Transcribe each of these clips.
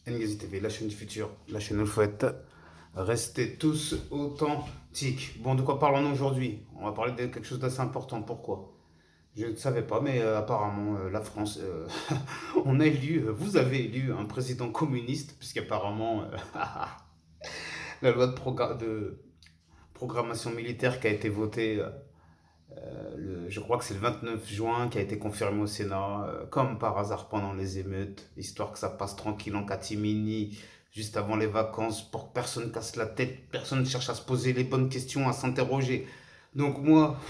NGZ TV, la chaîne du futur, la chaîne où il faut être. Restez tous authentiques. Bon, de quoi parlons-nous aujourd'hui? On va parler de quelque chose d'assez important. Pourquoi? Je ne savais pas, mais apparemment, la France, on a élu, vous avez élu un président communiste, puisqu'apparemment, la loi de programmation militaire qui a été votée, je crois que c'est le 29 juin, qui a été confirmée au Sénat, comme par hasard pendant les émeutes, histoire que ça passe tranquille en catimini, juste avant les vacances, pour que personne casse la tête, personne ne cherche à se poser les bonnes questions, à s'interroger. Donc moi,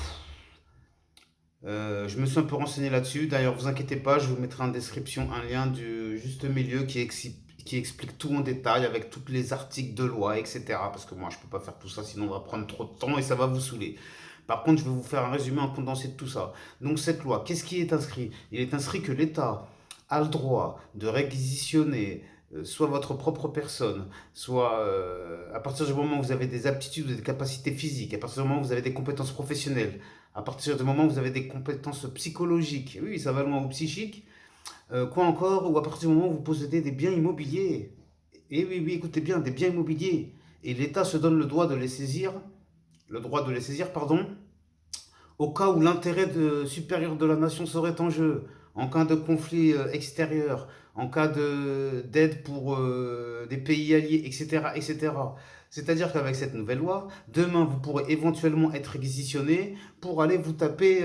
je me suis un peu renseigné là-dessus. D'ailleurs, vous inquiétez pas, je vous mettrai en description un lien du juste milieu qui explique tout en détail avec tous les articles de loi, etc. Parce que moi, je peux pas faire tout ça, sinon on va prendre trop de temps et ça va vous saouler. Par contre, je vais vous faire un résumé en condensé de tout ça. Donc cette loi, qu'est-ce qui est inscrit? Il est inscrit que l'État a le droit de réquisitionner soit votre propre personne, soit à partir du moment où vous avez des aptitudes ou des capacités physiques, à partir du moment où vous avez des compétences professionnelles, à partir du moment où vous avez des compétences psychologiques, oui, ça va loin, ou psychiques, quoi encore, ou à partir du moment où vous possédez des biens immobiliers. Et oui, oui, écoutez bien, des biens immobiliers. Et l'État se donne le droit de les saisir, pardon, au cas où supérieur de la nation serait en jeu, en cas de conflit extérieur, en cas d'aide pour des pays alliés, etc., etc. C'est-à-dire qu'avec cette nouvelle loi, demain, vous pourrez éventuellement être réquisitionné pour aller vous taper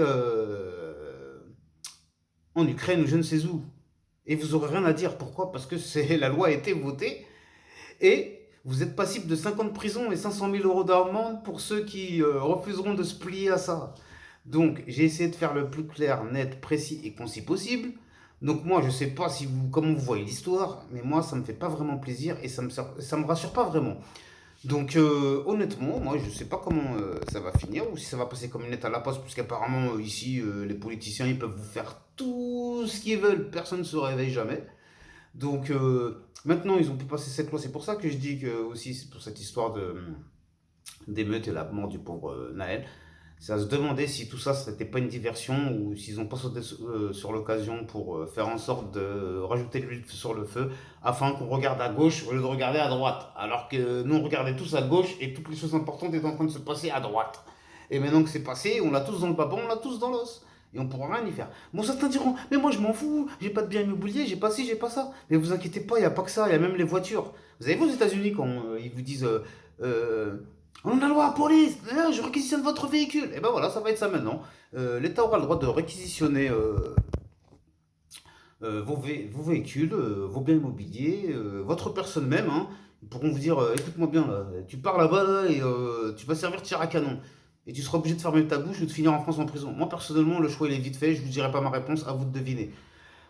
en Ukraine ou je ne sais où. Et vous n'aurez rien à dire. Pourquoi? Parce que la loi a été votée et vous êtes passible de 5 ans de prison et 500 000 euros d'amende pour ceux qui refuseront de se plier à ça. Donc, j'ai essayé de faire le plus clair, net, précis et concis possible. Donc moi, je sais pas si comment vous voyez l'histoire, mais moi, ça me fait pas vraiment plaisir et ça me rassure pas vraiment. Donc honnêtement, moi, je sais pas comment ça va finir ou si ça va passer comme une lettre à la poste, puisqu'apparemment ici, les politiciens, ils peuvent vous faire tout ce qu'ils veulent, personne ne se réveille jamais. Donc maintenant, ils ont pu passer cette loi. C'est pour ça que je dis que aussi, c'est pour cette histoire d'émeute et la mort du pauvre Naël. C'est à se demander si tout ça, c'était pas une diversion ou s'ils ont pas sauté sur l'occasion pour faire en sorte de rajouter de l'huile sur le feu afin qu'on regarde à gauche au lieu de regarder à droite. Alors que nous, on regardait tous à gauche et toutes les choses importantes étaient en train de se passer à droite. Et maintenant que c'est passé, on l'a tous dans le papin, on l'a tous dans l'os. Et on pourra rien y faire. Bon, certains diront, mais moi je m'en fous, j'ai pas de bien immobilier, j'ai pas ci, j'ai pas ça. Mais vous inquiétez pas, il n'y a pas que ça, il y a même les voitures. Vous avez vu aux États-Unis quand ils vous disent euh, on a la loi, police, je réquisitionne votre véhicule. Et ben voilà, ça va être ça maintenant. L'État aura le droit de réquisitionner vos véhicules, vos biens immobiliers, votre personne même. Hein. Ils pourront vous dire écoute-moi bien, là, tu pars là-bas là, et tu vas servir de tir à canon. Et tu seras obligé de fermer ta bouche ou de finir en France en prison. Moi, personnellement, le choix il est vite fait. Je vous dirai pas ma réponse, à vous de deviner.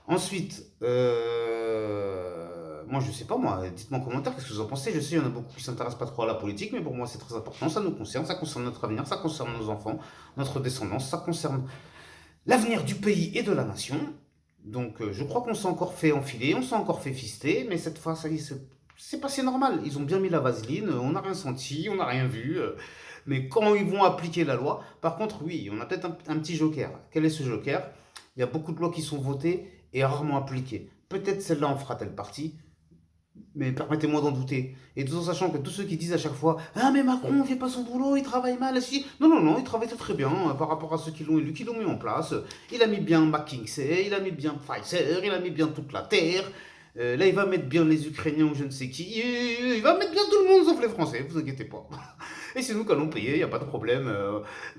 Ensuite, moi je sais pas moi, dites-moi en commentaire qu'est-ce que vous en pensez. Je sais, il y en a beaucoup qui s'intéressent pas trop à la politique, mais pour moi c'est très important, ça concerne notre avenir, ça concerne nos enfants, notre descendance, ça concerne l'avenir du pays et de la nation. Donc je crois qu'on s'est encore fait enfiler, on s'est encore fait fister, mais cette fois ça y est, c'est passé normal. Ils ont bien mis la vaseline, on n'a rien senti, on n'a rien vu. Mais quand ils vont appliquer la loi, par contre oui, on a peut-être un petit joker. Quel est ce joker? Il y a beaucoup de lois qui sont votées et rarement appliquées. Peut-être celle-là en fera-t-elle partie, mais permettez-moi d'en douter. Et tout en sachant que tous ceux qui disent à chaque fois ah, mais Macron ne fait pas son boulot, il travaille mal, si. Non, non, non, il travaille très très bien par rapport à ceux qui l'ont élu, qui l'ont mis en place. Il a mis bien McKinsey, il a mis bien Pfizer, il a mis bien toute la Terre. Là, il va mettre bien les Ukrainiens ou je ne sais qui. Il va mettre bien tout le monde sauf les Français, vous inquiétez pas. Et c'est nous qui allons payer, il n'y a pas de problème.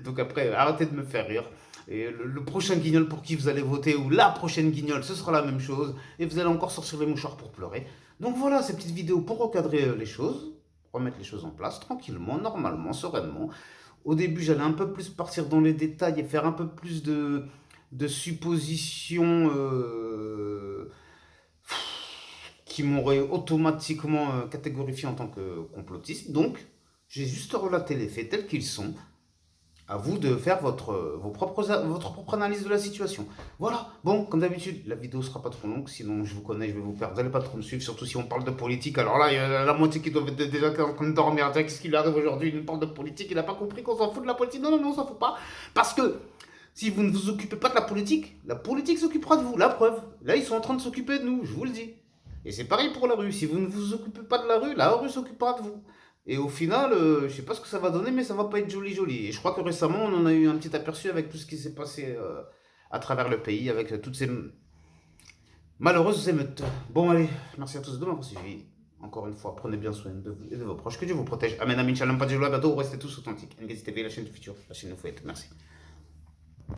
Donc après, arrêtez de me faire rire. Et le prochain guignol pour qui vous allez voter, ou la prochaine guignol, ce sera la même chose. Et vous allez encore sortir les mouchoirs pour pleurer. Donc voilà, ces petites vidéos pour recadrer les choses, remettre les choses en place tranquillement, normalement, sereinement. Au début, j'allais un peu plus partir dans les détails et faire un peu plus de suppositions qui m'auraient automatiquement catégorifié en tant que complotiste. Donc, j'ai juste relaté les faits tels qu'ils sont. À vous de faire votre propre analyse de la situation. Voilà. Bon, comme d'habitude, la vidéo sera pas trop longue, sinon je vous connais, je vais vous perdre. Vous n'allez pas trop me suivre, surtout si on parle de politique. Alors là, il y a la moitié qui doivent être déjà en train de dormir. Qu'est-ce qui lui arrive aujourd'hui? Il nous parle de politique, il n'a pas compris qu'on s'en fout de la politique. Non, non, non, on s'en fout pas. Parce que si vous ne vous occupez pas de la politique s'occupera de vous. La preuve. Là, ils sont en train de s'occuper de nous, je vous le dis. Et c'est pareil pour la rue. Si vous ne vous occupez pas de la rue s'occupera de vous. Et au final, je sais pas ce que ça va donner, mais ça va pas être joli joli. Et je crois que récemment, on en a eu un petit aperçu avec tout ce qui s'est passé à travers le pays, avec toutes ces malheureuses émeutes. Bon, allez, merci à tous de m'avoir suivi. Encore une fois, prenez bien soin de vous et de vos proches. Que Dieu vous protège. Amen, amin, shalom, pas de à bientôt. Restez tous authentiques. NGZ TV, la chaîne du futur, la chaîne de fouette. Merci.